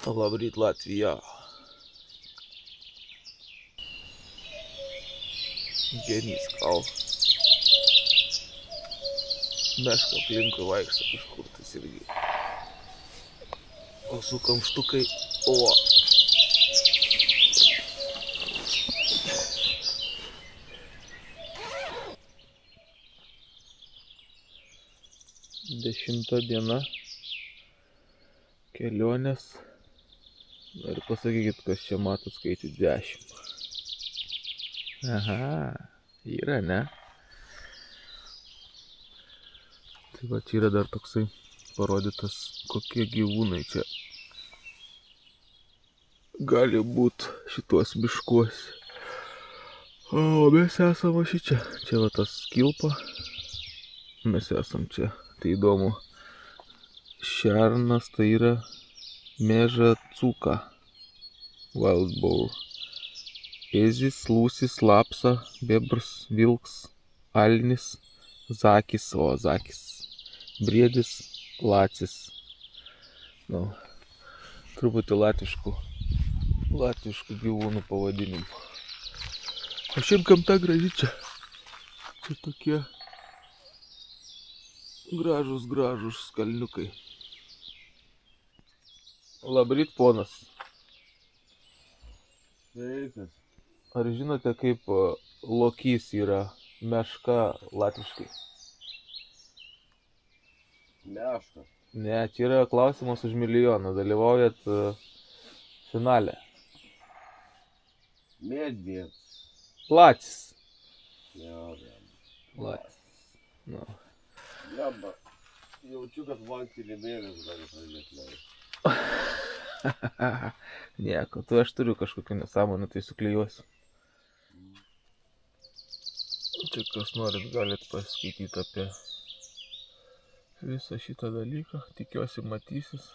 Labryt Latvija. Genys kal. Meška aplinkui vaikšto kažkur tas irgi. O su kamštukai. O. Dešimta diena kelionės. Ir pasakykit, kas čia matot skaičių 10. Aha, yra, ne? Tai va, čia yra dar toksai parodytas, kokie gyvūnai čia gali būt šituos miškuos. O mes esam šičia. Čia va tas kilpa. Mes esam čia. Tai įdomu. Šernas tai yra mėža cuka. Wild boar. Ezis, lūsis, lapsa, bebras, vilks, alnis, zakis, o zakis. Briedis, lacis. Nu, truputį latviškų gyvūnų pavadinimų. O šiaip gamta graži čia. Čia tokie gražus kalniukai. Labryt, ponas. Sveikas. Ar žinote, kaip lokys yra meška latviškai? Meška. Ne, čia yra klausimas už milijoną. Dalyvaujat finale. Medvėd. Lacis. Jo. Lacis. Nu. Jamba. Jaučiu, kad man kilimėlis gali pradėti. Nieko, tu aš turiu kažkokią nesąmonę, tai suklijuosiu. Čia kas norit, galit paskaityti apie visą šitą dalyką. Tikiuosi matysis.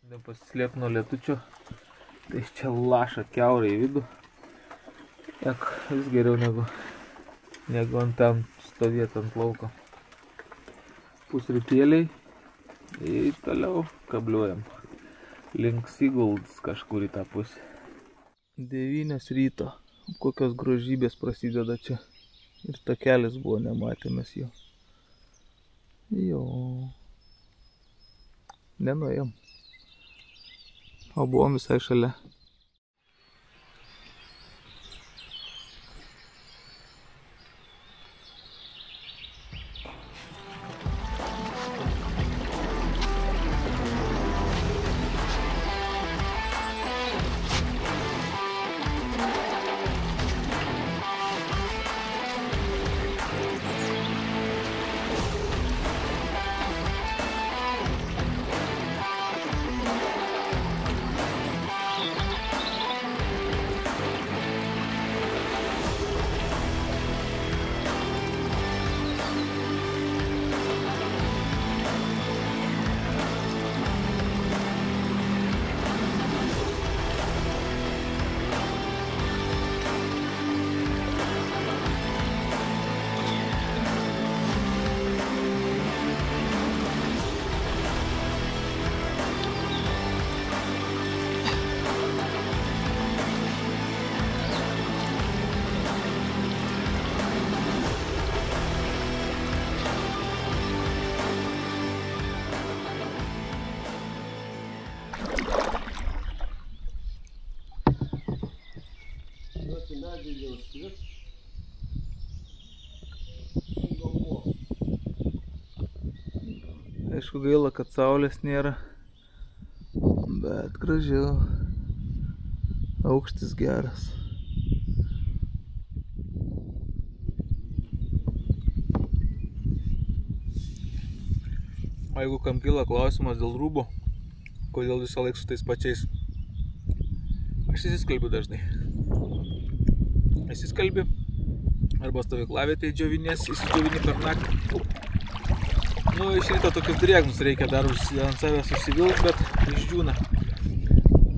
Nepasislėp nuo lietučio. Tai čia laša kiaurai į vidų. Vis geriau negu ant ten stovėti ant lauko. Pusrytėliai. Ir toliau kabliuojam. Link Siguldas kažkur į tą pusę. 9 ryto. Kokios grožybės prasideda čia. Ir takelis buvo, nematėmės jo. Jo. Nenuėjom. O buvom visai šalia. Aišku, gaila, kad saulės nėra, bet gražiau. Aukštis geras. O jeigu kam kyla klausimas dėl rūbų, kodėl visą laiką su tais pačiais, aš įsiskalbiu dažnai. Įsiskalbi, arba stovyklavietėje džiovinies, įsidžiovini per naktį. Nu, iš ryto tokius drėgnus reikia dar ant savęs užsivilkt, bet išdžiūna.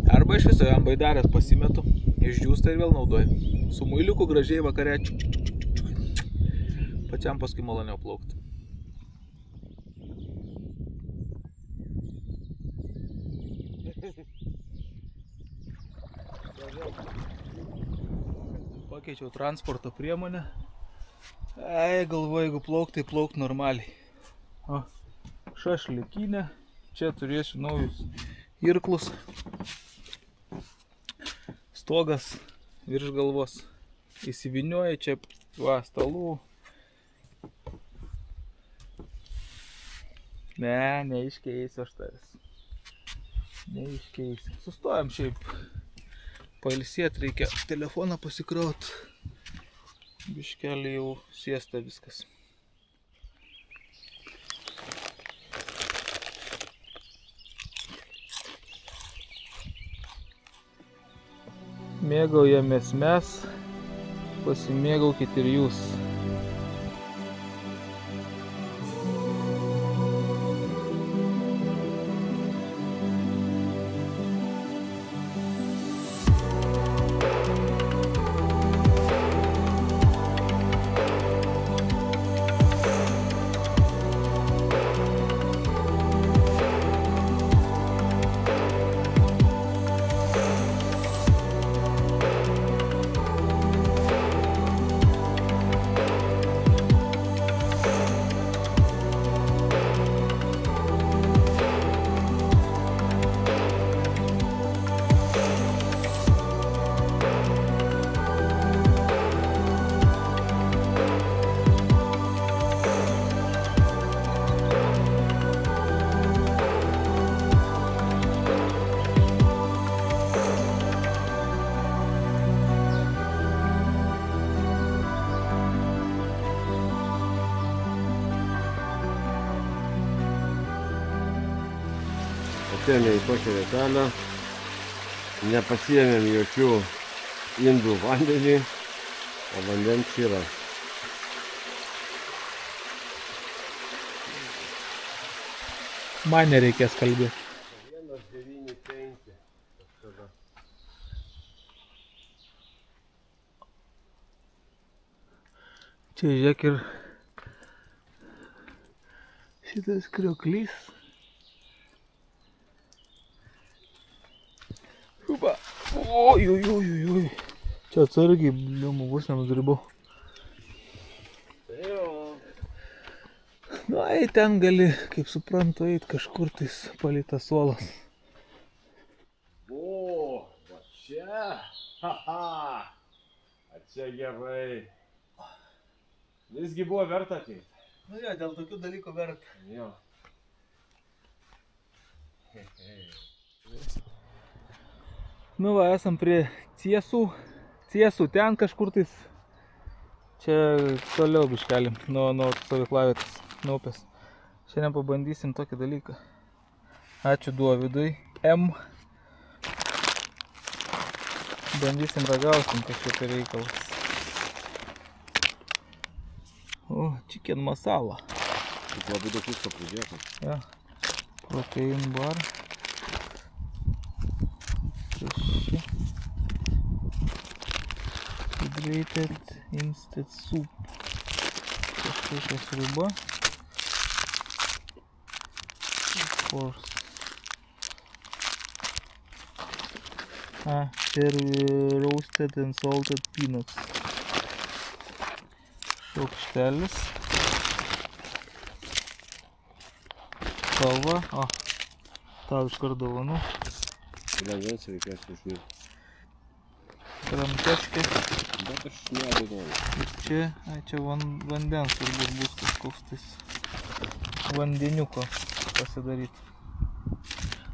Arba iš viso ant baidarės pasimetu, išdžiūsta ir vėl naudoju. Su muiliuku gražiai vakare pačiam paskui maloniau plaukti. Pakeičiau transporto priemonę. Galvoju, jeigu plaukt, tai plaukt normaliai. O, šašlykinė. Čia turėsiu naujus irklus. Stogas virš galvos. Įsivinioja čia stalų. Ne, neiškeisiu aš tavęs. Neiškeisiu. Sustojam šiaip. Pailsėt reikia telefoną pasikraut. Biškelį jau siesta viskas. Mėgaujamės mes, pasimėgaukit ir jūs. Atėjome į tokią vietelę, nepasiėmėm jokių indų vandenį, o vandens yra. Man nereikės kalbėti. 1,95 kažkada. Čia žiūrėk ir šitas krioklys. Uba. Oi. Čia atsargiai, bliumu, bus nenudribau. Nu, ten gali, kaip suprantu, eit kažkur tais palei tas suolas. O, va čia. Haha. A čia gerai. Visgi buvo verta ateit. Nu jo, dėl tokių dalykų verta. Jo. Nu va, esam prie Ciesų. Ciesų ten kažkur tais. Čia toliau biškelį nuo stovyklavietės, nuo upės. Šiandien pabandysim tokį dalyką. Ačiū Duovydui. M. Bandysim ragausim kažkokį reikalas. O, chicken masala. Tik labai daug visko pridėta. Ja. Protein bar. Fish. Hydrated instant soup. Kažkokia sriuba. Of course. Čia roasted and salted peanuts. Šaukštelis. Kava. Tau iškart dovanų. Vandens reikės užmirti. Kramtečkė. Bet aš neabejoju. Ir čia vandens turbūt bus kažkoks tais vandeniuko pasidaryti.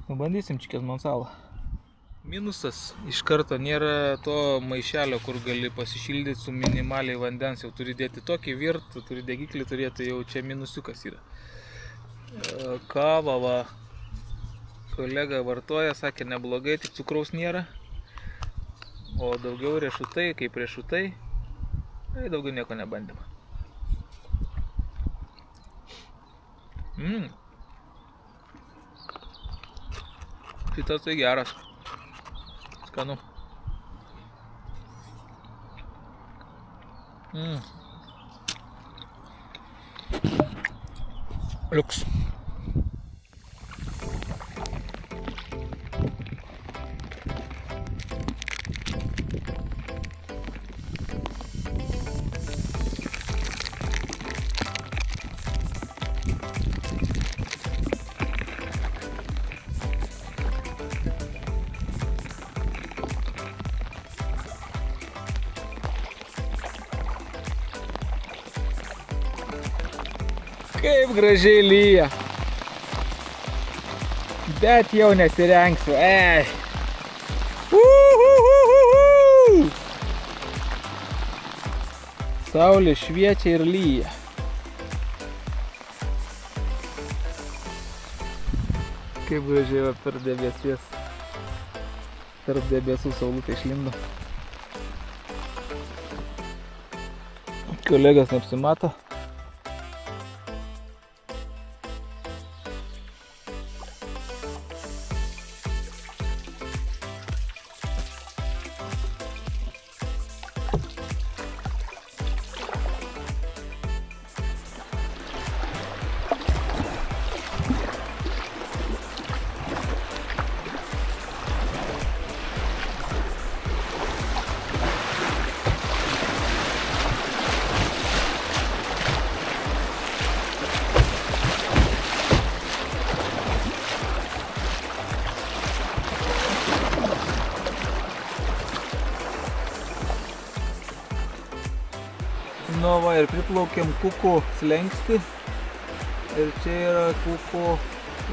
Nu, bandysim chicken masala. Minusas iš karto nėra to maišelio, kur gali pasišildyti su minimaliai vandens. Jau turi dėti tokį virt, turi degiklį turėti, jau čia minusiukas yra. Kava va. Kolega vartoja, sakė neblogai, tik cukraus nėra. O daugiau riešutai, kaip riešutai, tai daugiau nieko nebandėm. Šitas tai geras. Skanu. Liuks. Kaip gražiai lyja. Bet jau nesirengsiu. Saulė šviečia ir lyja. Kaip gražiai va per debesies. Tarp debesų saulutė išlindo. Kolegas neapsimato. Nu va, ir priplaukėm Kuko slenkstį ir čia yra Kuko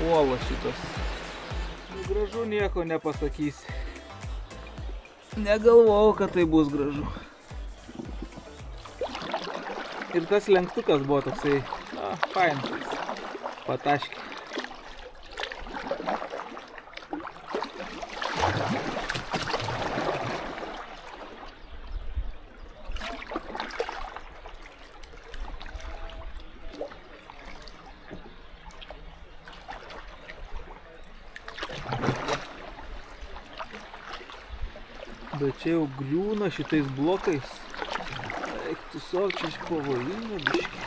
uolas šitos. Gražu nieko nepasakysi. Negalvojau, kad tai bus gražu. Ir tas lenktukas buvo toksai, fainas, pataškė. Bet čia jau griūna šitais blokais. Eik, tiesiog čia pavojinga biškį.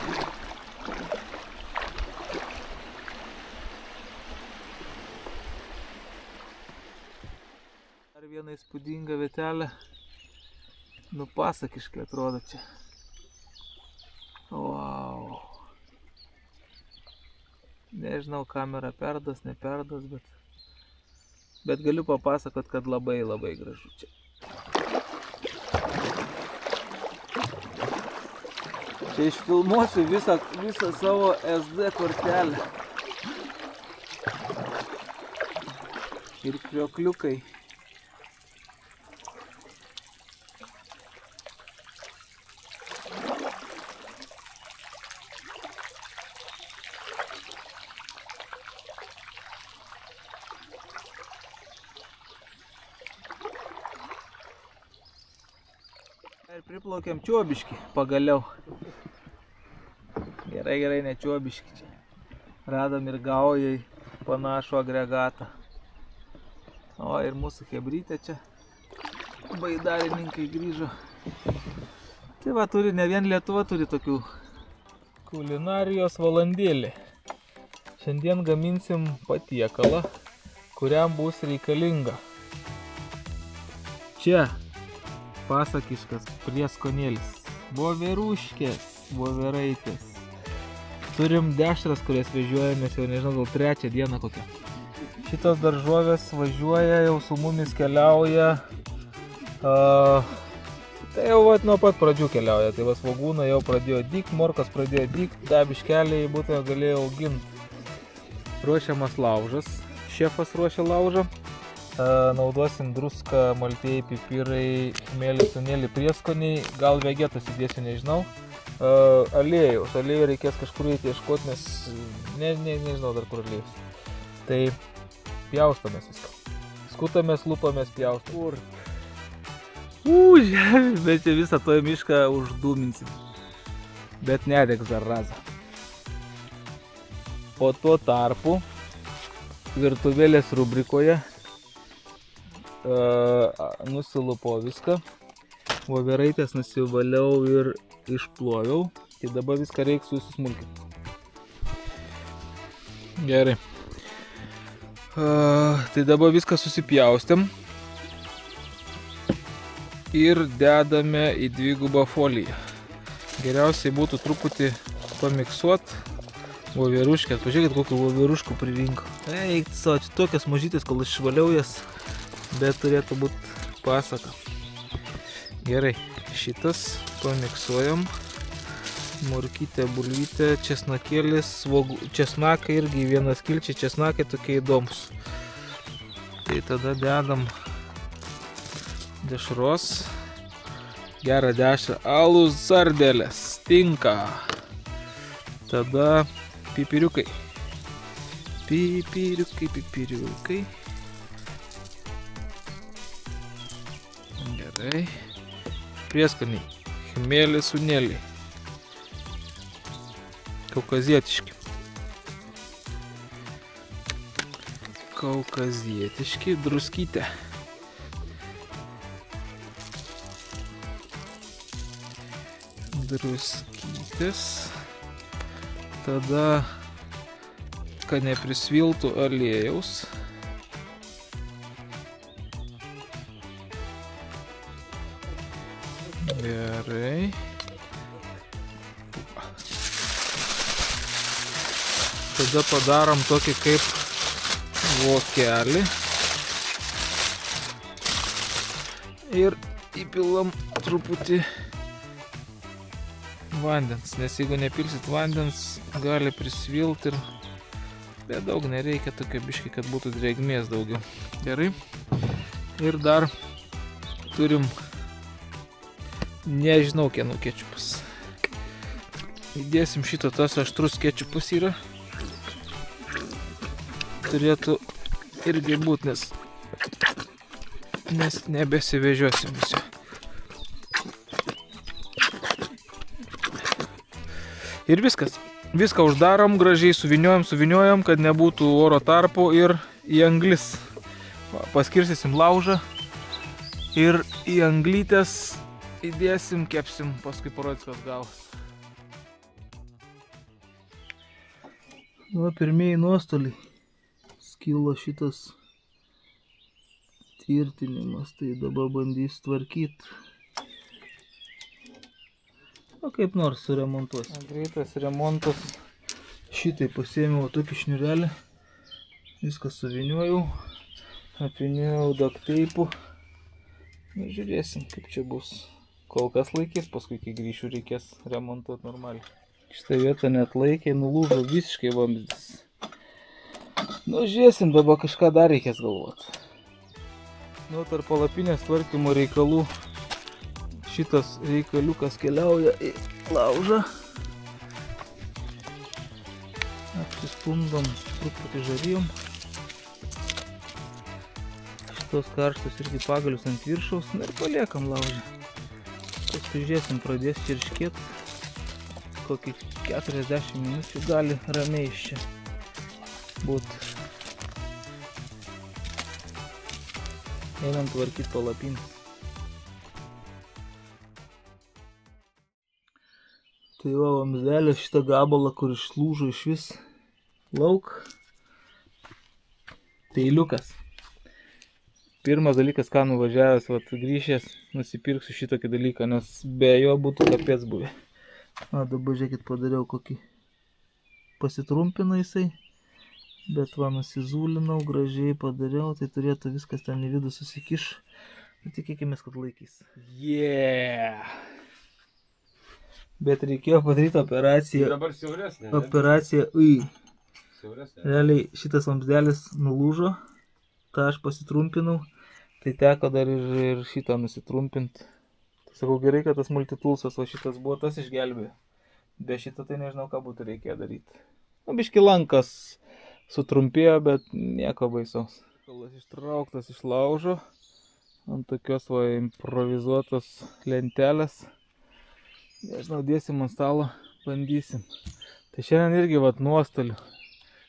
Dar viena įspūdinga vietelė. Nupasakiškai atrodo čia. Wow. Nežinau, kamera perdas, neperdas, bet galiu papasakot, kad labai gražu čia. Čia išfilmuosiu visą savo SD kortelę. Ir kriokliukai. Ir priplaukėm Čiobiškį pagaliau. Gerai, ne Čiobiškį čia. Radom ir Gaujai panašų agregatą. O ir mūsų chebrytė čia. Baidarininkai grįžo. Tai va, ne vien Lietuva turi tokių kulinarijos valandėlį. Šiandien gaminsim patiekalą, kuriam bus reikalinga. Čia pasakiškas prieskonėlis. Voveruškės, voveraitės. Turim dešras, kurias vežiuojamės jau nežinau, gal 3 dieną kokią. Šitos daržovės važiuoja, jau su mumis keliauja. Tai jau nuo pat pradžių keliauja. Tai va, svogūnai jau pradėjo dykt, morkos pradėjo dykt, dabiškeliai būtų galėjo auginti. Ruošiamas laužas. Šefas ruošia laužą. Naudosim druską, maltieji, pipirai, mėly, sunėlį, prieskoniai, gal vegetos įdėsiu, nežinau. Aliejus, aliejų reikės kažkur ieškoti, nes nežinau dar kur aliejus. Tai pjaustomės viską. Skutamės, lupamės, pjaustomės. Žemė, bet čia visą to mišką uždūminsim. Bet nedegs dar razą. O tuo tarpu virtuvėlės rubrikoje nusilupo viską. Voveraitės nusivaliau ir išploviau. Tai dabar viską reikia susismulkinti. Gerai. Tai dabar viską susipjaustėm. Ir dedame į dvigubą foliją. Geriausiai būtų truputį pamiksuot voveruškę. Pažiūrėkit, kokių voveruškų pririnko. Eik, savo, čia tokias mažytės, kol išvaliau jas, bet turėtų būti pasaka. Gerai, šitas pamiksuojam. Morkytė, bulvytė, česnakėlis, česnakai irgi vienas kilčiai, česnakai tokie įdomus. Tai tada dedam dešros, gerą dešrą, alus sardelės, tinka. Tada pipiriukai. Pipiriukai. Gerai. Prieskoniai. Chmelė, sunėlė. Kaukazietiški. Druskytė. Druskytės. Tada, kad neprisviltų aliejaus. Gerai. Tada padarom tokį kaip vokelį. Ir įpilam truputį vandens, nes jeigu nepilsit vandens, gali prisvilti ir bet daug nereikia, tokia biški, kad būtų drėgmės daugiau. Gerai. Ir dar turim, nežinau, kieno kečupas. Įdėsim šito, tas aštrus kečupas yra. Turėtų irgi būti, nes nebesivežiosim visio. Ir viskas. Viską uždarom, gražiai suviniojam, kad nebūtų oro tarpo ir į anglis. Paskirstysim laužą ir į anglytės įdėsim, kepsim, paskui parodys, kas gavos. Nu, pirmieji nuostoliai. Skilo šitas tvirtinimas, tai dabar bandys tvarkyti. O kaip nors suremontuosiu. Greitas remontas. Šitai pasėmiau tokį šniurelį. Viską suviniojau. Apviniojau duct-teipu. Žiūrėsim, kaip čia bus. Kol kas laikys, paskui kai grįšiu reikės remontuoti normaliai. Šitą vietą net laikė, nulūžo visiškai vamzdis. Nu, žiūrėsim, dabar kažką dar reikės galvoti. Nu, tarp palapinės tvarkymo reikalų šitas reikaliukas keliauja į laužą. Apsistumdom truputį žarijom. Šitos karštus irgi pagalius ant viršaus ir paliekam laužą. Paskui žiūrėsim, pradės čirškėti. Kokį 40 minučių gali ramiai iš čia būt. Einam tvarkyti palapinę. Tai va, vamzdelio šitą gabalą, kur išlūžo iš vis lauk. Peiliukas. Pirmas dalykas, ką nuvažiavęs, vat, grįžęs, nusipirksiu šitokį dalyką, nes be jo būtų kapės buvę. O, dabar žiūrėkit, padariau kokį. Pasitrumpina jisai. Bet va, nusizūlinau, gražiai padariau, tai turėtų viskas ten į vidų susikiš. Ir tikėkimės, kad laikys. Yeah! Bet reikėjo padaryti operaciją. Dabar siauresnė. Operacija Siauresnė. Realiai šitas vamzdelis nulūžo, tą aš pasitrumpinau, tai teko dar ir šitą nusitrumpinti. Tai sakau, gerai, kad tas multitoolsas, o šitas buvo, tas išgelbėjo. Be šito tai nežinau, ką būtų reikėjo daryti. Nu, biški lankas sutrumpėjo, bet nieko baisaus. Kalas ištrauktas iš laužo ant tokios va improvizuotos lentelės. Nežinau, dėsim ant stalo, bandysim. Tai šiandien irgi vat nuostolių.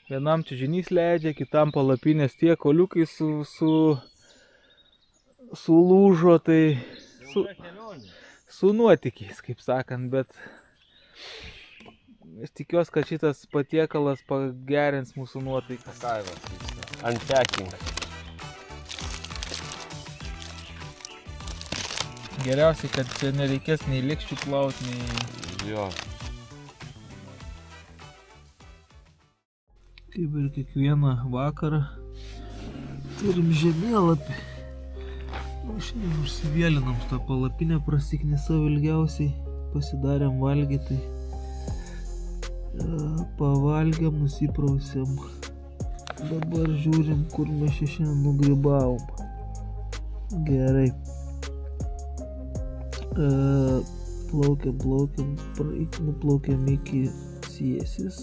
Vienam čiužinys leidžia, kitam palapinės tie koliukai su sulūžo, tai su nuotykiais, kaip sakant, bet aš tikiuosi, kad šitas patiekalas pagerins mūsų nuotaiką. Kaimas vyksta. Unpacking. Geriausiai, kad čia nereikės nei lėkščių plauti, nei... Jo. Kaip ir kiekvieną vakarą turim žemėlapį. Šiandien užsivėlinam tą palapinę, prasiknisau ilgiausiai, pasidarėm valgyti. Pavalgėm, nusiprausėm. Dabar žiūrim, kur mes šiandien nugrybavom. Gerai. Nuplaukėm iki Siesis.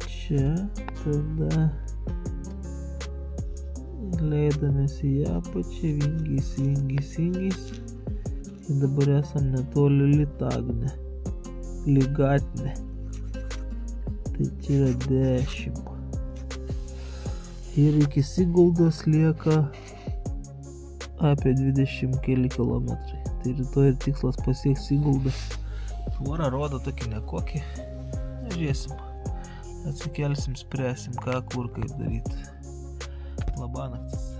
Čia tada leidomės į apačią, vingiais. Ir dabar esam netoli Litagne. Ligatne. Tai čia yra 10. Ir iki Siguldos lieka apie 20 keli kilometrai. Tai rytoj ir tikslas pasieks Siguldą. Tvorą rodo tokį nekokį. Žiūrėsim. Atsikelsim, spręsim, ką, kur, kaip daryti. Labanaktis.